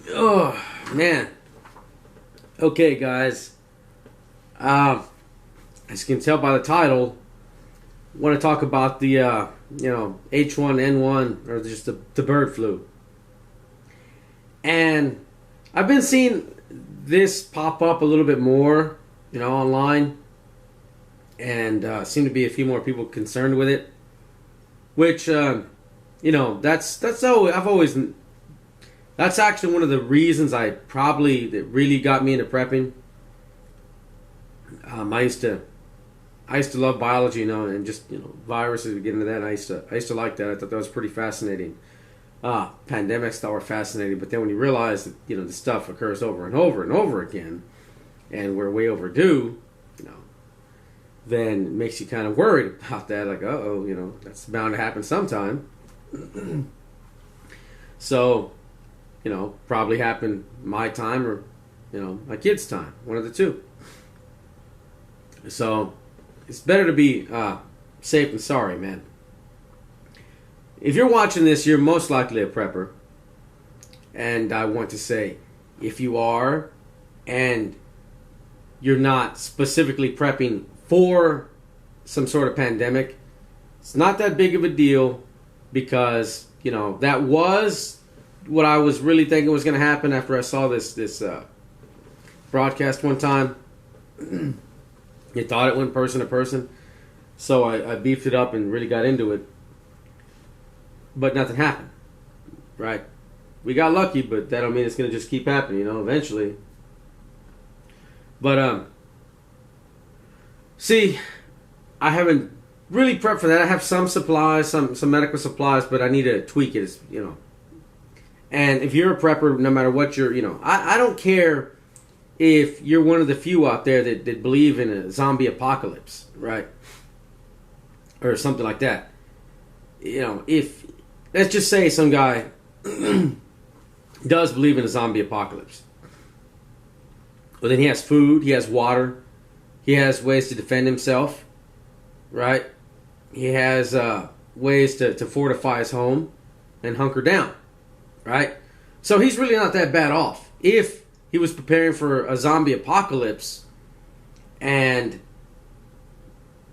Oh, man. Okay, guys. As you can tell by the title, I want to talk about the, H1N1, or just the bird flu. And I've been seeing this pop up a little bit more, online. And seem to be a few more people concerned with it. Which, that's actually one of the reasons that really got me into prepping. I used to love biology, and just viruses. We get into that. I used to like that. I thought that was pretty fascinating. Pandemics thought were fascinating, but then when you realize that this stuff occurs over and over and over again, and we're way overdue, then it makes you kind of worried about that. Like, that's bound to happen sometime. So, probably happen my time or, my kid's time. One of the two. So, it's better to be safe than sorry, man. If you're watching this, you're most likely a prepper. And I want to say, if you are, and you're not specifically prepping for some sort of pandemic, it's not that big of a deal, because that was what I was really thinking was going to happen after I saw this broadcast one time. You thought it went person to person, so I beefed it up and really got into it, but nothing happened. Right? We got lucky, but that don't mean it's going to just keep happening. Eventually. But see, I haven't really prepped for that. I have some supplies, some medical supplies, but I need to tweak it, And if you're a prepper, no matter what you're, I don't care if you're one of the few out there that believe in a zombie apocalypse, right? Or something like that. If, let's just say some guy does believe in a zombie apocalypse. Well, then he has food, he has water, he has ways to defend himself, right? He has ways to fortify his home and hunker down, right? So he's really not that bad off. If he was preparing for a zombie apocalypse and,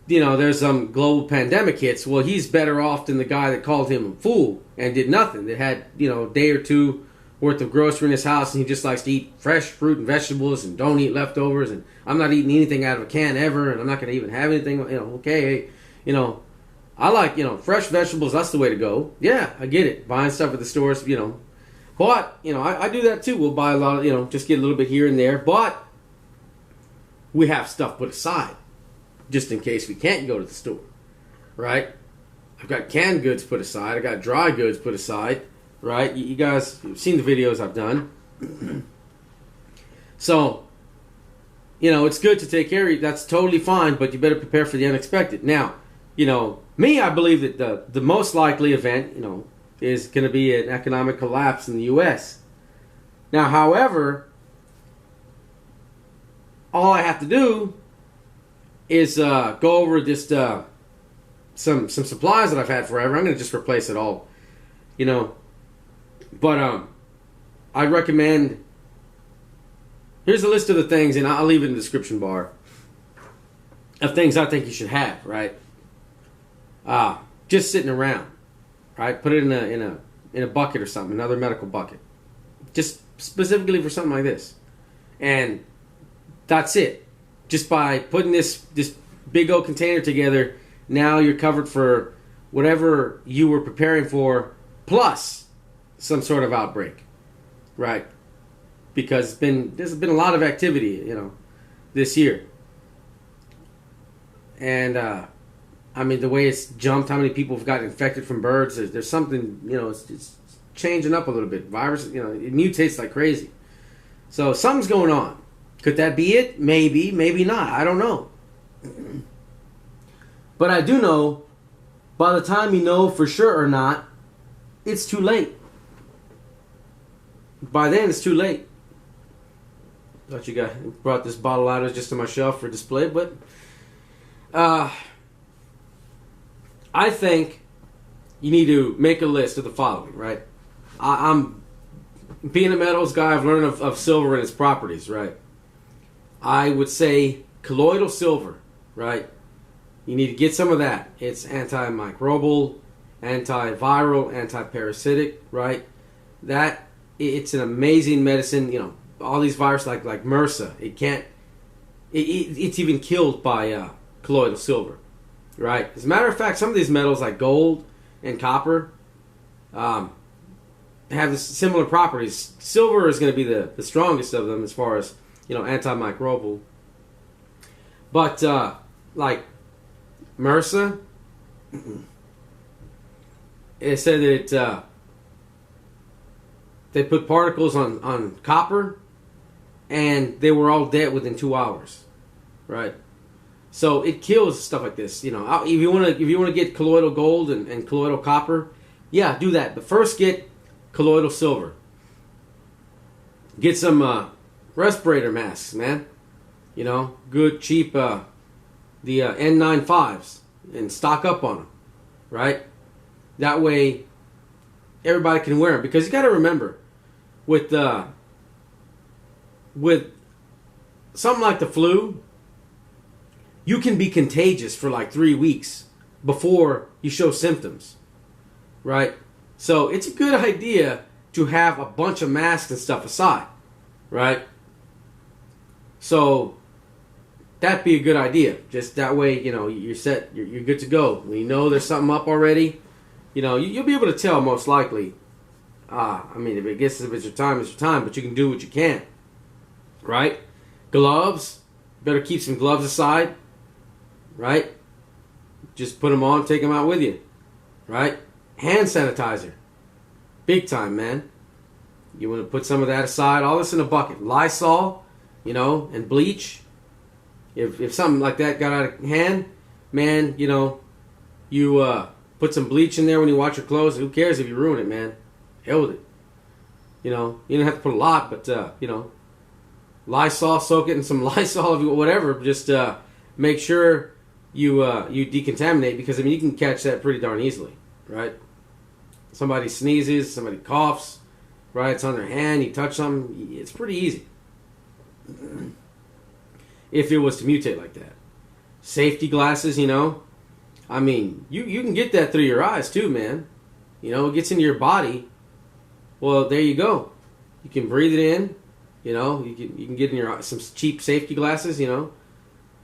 there's some global pandemic hits, well, he's better off than the guy that called him a fool and did nothing, that had, a day or two worth of grocery in his house, and he just likes to eat fresh fruit and vegetables and don't eat leftovers, and I'm not eating anything out of a can ever, and I'm not going to even have anything, I like, fresh vegetables, that's the way to go. Yeah, I get it. Buying stuff at the stores, but, I do that too. We'll buy a lot of, just get a little bit here and there, but we have stuff put aside just in case we can't go to the store, right? I've got canned goods put aside. I got dry goods put aside. Right? You guys have seen the videos I've done. So, it's good to take care of you. That's totally fine, but you better prepare for the unexpected. Now, me, I believe that the most likely event, is going to be an economic collapse in the U.S. Now, however, all I have to do is go over just some supplies that I've had forever. I'm going to just replace it all, But I'd recommend, here's a list of the things, and I'll leave it in the description bar, of things I think you should have, right? Just sitting around, right? Put it in a bucket or something, another medical bucket. Just specifically for something like this. And that's it. Just by putting this big old container together, now you're covered for whatever you were preparing for, plus some sort of outbreak, right? Because there's been a lot of activity, this year. And, the way it's jumped, how many people have gotten infected from birds, there's something, it's changing up a little bit. Virus, it mutates like crazy. So something's going on. Could that be it? Maybe, maybe not. I don't know. But I do know, by the time you know for sure or not, it's too late. By then, it's too late. Thought you brought this bottle out just on my shelf for display, but I think you need to make a list of the following, right? I'm being a metals guy, I've learned of silver and its properties, right? I would say colloidal silver, right? You need to get some of that. It's antimicrobial, antiviral, antiparasitic, right? That it's an amazing medicine. You know, all these viruses like MRSA, it's even killed by colloidal silver, right? As a matter of fact, some of these metals like gold and copper have similar properties. Silver is going to be the strongest of them as far as, you know, antimicrobial. But like MRSA, it said that they put particles on copper, and they were all dead within 2 hours, right? So it kills stuff like this. You know, if you want to get colloidal gold and colloidal copper, yeah, do that. But first, get colloidal silver. Get some respirator masks, man. You know, good, cheap, the N95s, and stock up on them, right? That way, everybody can wear them. Because you got to remember, with something like the flu, you can be contagious for like 3 weeks before you show symptoms, right? So it's a good idea to have a bunch of masks and stuff aside, right? So that'd be a good idea. Just that way, you know, you're set, you're good to go. When you know there's something up already, you know, you'll be able to tell most likely. I mean, if it's your time, it's your time, but you can do what you can, right? Gloves, better keep some gloves aside, right? Just put them on, take them out with you, right? Hand sanitizer, big time, man. You want to put some of that aside, all this in a bucket. Lysol, you know, and bleach. If something like that got out of hand, man, you know, you put some bleach in there when you wash your clothes. Who cares if you ruin it, man? Hell with it. You know, you don't have to put a lot, but, you know, Lysol, soak it in some Lysol, whatever. Just make sure you decontaminate, because, I mean, you can catch that pretty darn easily, right? Somebody sneezes, somebody coughs, right? It's on their hand, you touch something, it's pretty easy. If it was to mutate like that. Safety glasses, you know. I mean, you can get that through your eyes too, man. You know, it gets into your body. Well, there you go. You can breathe it in. You know, you can get in your some cheap safety glasses. You know,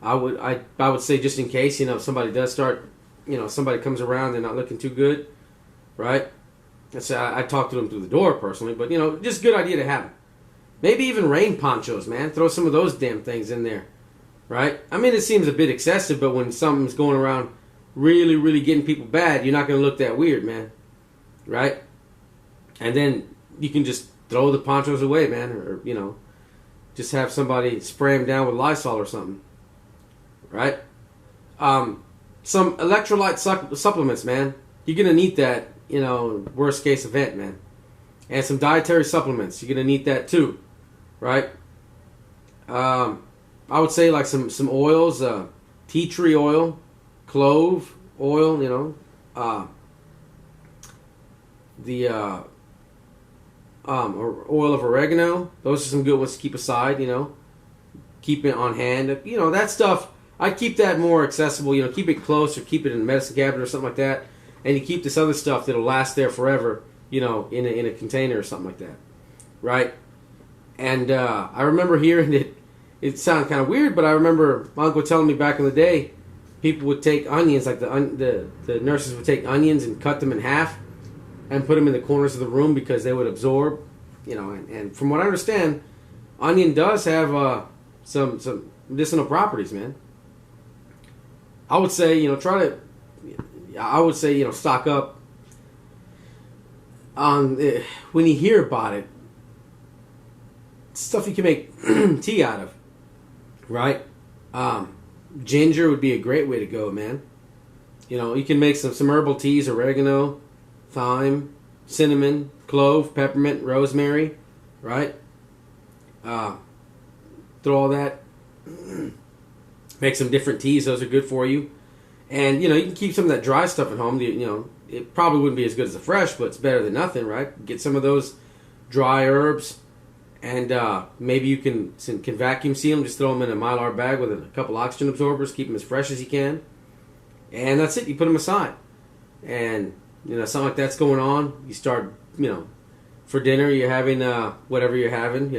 I would say, just in case, you know, if somebody does start, you know, somebody comes around, they're not looking too good, right? I talk to them through the door personally, but, you know, just a good idea to have them. Maybe even rain ponchos, man. Throw some of those damn things in there, right? I mean, it seems a bit excessive, but when something's going around really, really getting people bad, you're not going to look that weird, man, right? And then you can just throw the ponchos away, man, or, you know, just have somebody spray them down with Lysol or something, right? Some electrolyte supplements, man. You're going to need that, you know, worst case event, man. And some dietary supplements. You're going to need that too, right? I would say like some oils, tea tree oil, clove oil, you know, the oil of oregano. Those are some good ones to keep aside, you know. Keep it on hand. You know, that stuff, I keep that more accessible, you know, keep it close or keep it in a medicine cabinet or something like that. And you keep this other stuff that'll last there forever, you know, in a container or something like that, right? And I remember hearing it sounded kind of weird, but I remember my uncle telling me back in the day, people would take onions, like the nurses would take onions and cut them in half and put them in the corners of the room because they would absorb, you know. And from what I understand, onion does have some medicinal properties, man. I would say, you know, stock up on when you hear about it, stuff you can make tea out of, right? Ginger would be a great way to go, man. You know, you can make some herbal teas: oregano, thyme, cinnamon, clove, peppermint, rosemary, right? Throw all that. Make some different teas; those are good for you. And, you know, you can keep some of that dry stuff at home. You know, it probably wouldn't be as good as the fresh, but it's better than nothing, right? Get some of those dry herbs, and maybe you can vacuum seal them. Just throw them in a Mylar bag with a couple oxygen absorbers. Keep them as fresh as you can, and that's it. You put them aside, and something like that's going on. You start, for dinner you're having whatever you're having,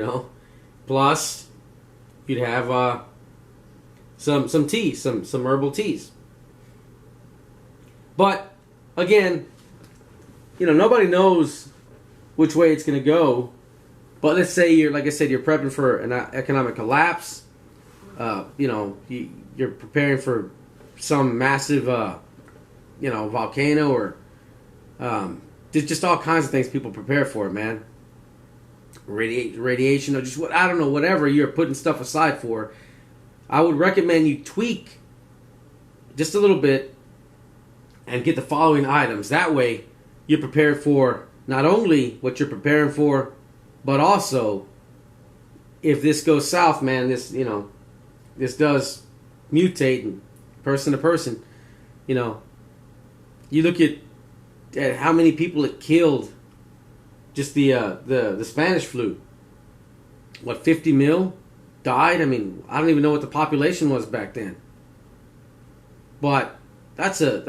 plus you'd have some tea, some herbal teas. But again, nobody knows which way it's going to go. But let's say you're prepping for an economic collapse. You're preparing for some massive, volcano or just all kinds of things people prepare for, man. Radiation or just whatever you're putting stuff aside for. I would recommend you tweak just a little bit and get the following items. That way, you're prepared for not only what you're preparing for, but also, if this goes south, man, this does mutate and person to person. You look at how many people it killed. Just the Spanish flu. What, 50 mil died? I mean, I don't even know what the population was back then. But that's a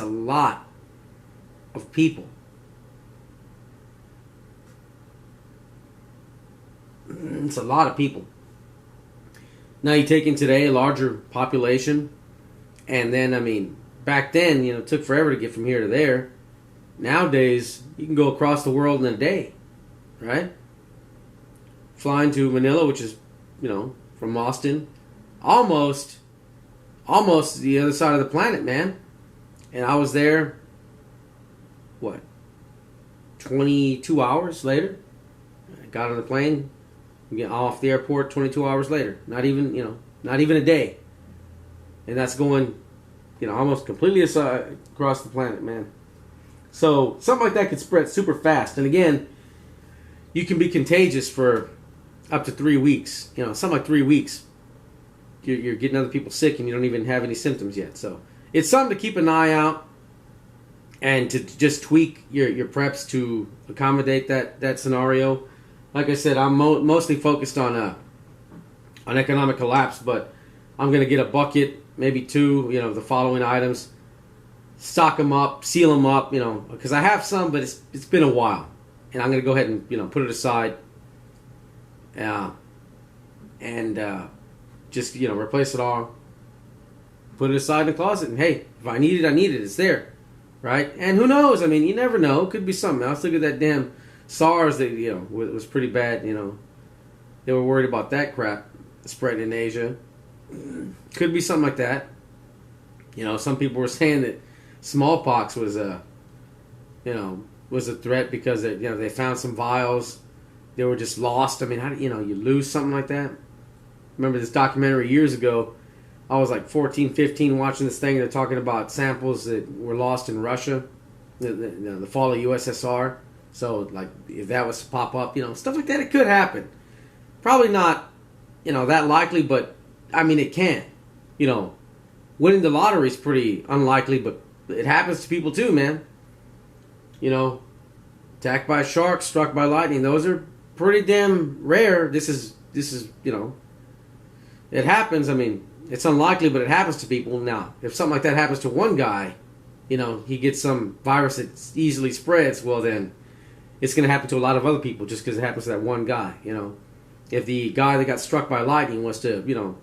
lot of people. It's a lot of people. Now you take in today a larger population, and then back then it took forever to get from here to there. Nowadays you can go across the world in a day, right? Flying to Manila, which is from Austin, almost the other side of the planet, man. And I was there, 22 hours later. I got on the plane, get off the airport 22 hours later. Not even a day. And that's going, almost completely aside across the planet, man. So something like that could spread super fast. And again, you can be contagious for up to 3 weeks. Something like 3 weeks. You're getting other people sick and you don't even have any symptoms yet. So it's something to keep an eye out and to just tweak your preps to accommodate that scenario. Like I said, I'm mostly focused on economic collapse, but I'm going to get a bucket, maybe two, the following items. Stock them up, seal them up, because I have some, but it's been a while. And I'm going to go ahead and, put it aside. Just, replace it all. Put it aside in the closet. And, hey, if I need it, I need it. It's there. Right? And who knows? You never know. It could be something else. Look at that damn SARS that, was pretty bad, They were worried about that crap spreading in Asia. Could be something like that. Some people were saying that smallpox was a threat because they found some vials. They were just lost. How do you lose something like that? Remember this documentary years ago? I was like 14, 15 watching this thing. They're talking about samples that were lost in Russia, the fall of USSR. So, if that was to pop up, stuff like that, it could happen. Probably not, that likely, but, it can. Winning the lottery is pretty unlikely, but it happens to people too, man. Attacked by a shark, struck by lightning, those are pretty damn rare. This is, it happens. It's unlikely, but it happens to people. Now, if something like that happens to one guy, he gets some virus that easily spreads, well then, it's going to happen to a lot of other people just because it happens to that one guy, If the guy that got struck by lightning was to,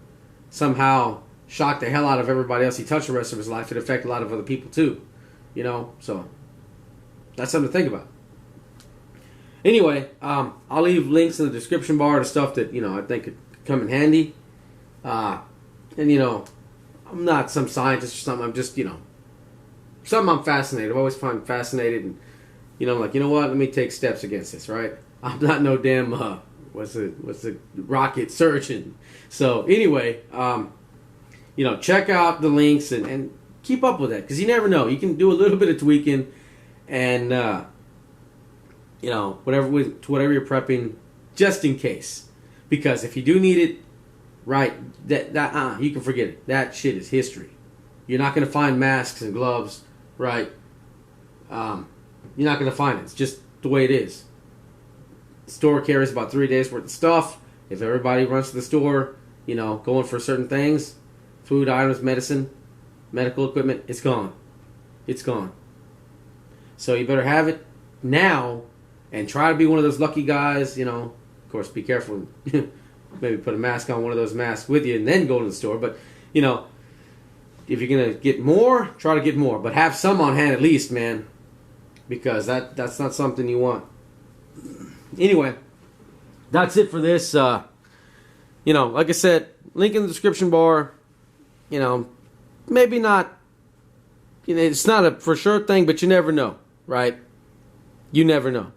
somehow shock the hell out of everybody else he touched the rest of his life, it'd affect a lot of other people too, So, that's something to think about. Anyway, I'll leave links in the description bar to stuff that, I think could come in handy. And, I'm not some scientist or something. I'm just, something I'm fascinated. I've always found fascinated. And, I'm like, what? Let me take steps against this, right? I'm not no damn, what's the rocket surgeon. So, anyway, check out the links and keep up with that. Because you never know. You can do a little bit of tweaking and, whatever you're prepping, just in case. Because if you do need it, right, you can forget it. That shit is history. You're not going to find masks and gloves, right? You're not going to find it. It's just the way it is. Store carries about 3 days worth of stuff. If everybody runs to the store, you know, going for certain things, food items, medicine, medical equipment, it's gone. It's gone. So you better have it now and try to be one of those lucky guys, you know. Of course, be careful. Maybe put a mask on, one of those masks with you, and then go to the store. But, you know, if you're going to get more, try to get more. But have some on hand at least, man. Because that's not something you want. Anyway, that's it for this. You know, like I said, link in the description bar. You know, maybe not. You know, it's not a for sure thing, but you never know, right? You never know.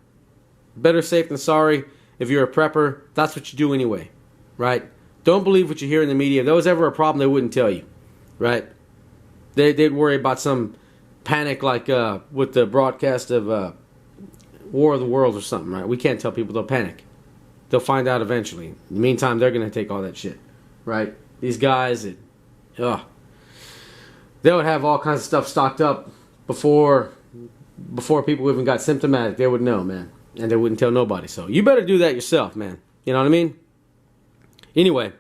Better safe than sorry. If you're a prepper, that's what you do anyway, right? Don't believe what you hear in the media. If there was ever a problem, they wouldn't tell you, right? They'd worry about some panic like with the broadcast of War of the Worlds or something, right? We can't tell people they'll panic. They'll find out eventually. In the meantime, they're going to take all that shit, right? These guys, they would have all kinds of stuff stocked up before people even got symptomatic. They would know, man. And they wouldn't tell nobody. So you better do that yourself, man. You know what I mean? Anyway,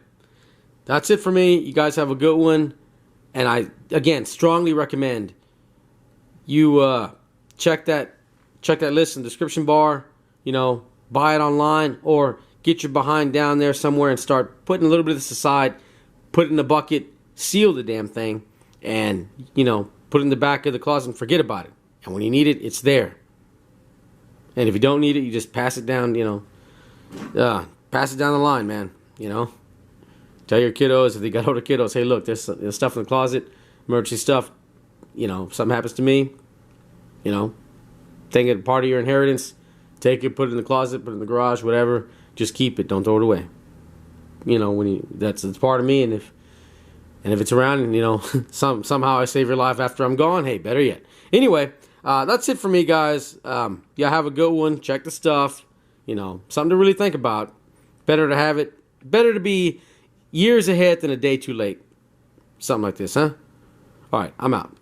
that's it for me. You guys have a good one. And I, again, strongly recommend you check that list in the description bar. You know, buy it online or get your behind down there somewhere and start putting a little bit of this aside. Put it in the bucket. Seal the damn thing. And, you know, put it in the back of the closet and forget about it. And when you need it, it's there. And if you don't need it, you just pass it down, you know. Pass it down the line, man, you know. Tell your kiddos, if they got older kiddos, hey, look, there's stuff in the closet, emergency stuff. You know, something happens to me, you know. Think it part of your inheritance. Take it, put it in the closet, put it in the garage, whatever. Just keep it. Don't throw it away. You know, it's part of me, and if it's around, and you know, somehow I save your life after I'm gone, hey, better yet. Anyway, that's it for me, guys. Yeah, have a good one. Check the stuff. You know, something to really think about. Better to have it. Better to be years ahead than a day too late. Something like this, huh? All right, I'm out.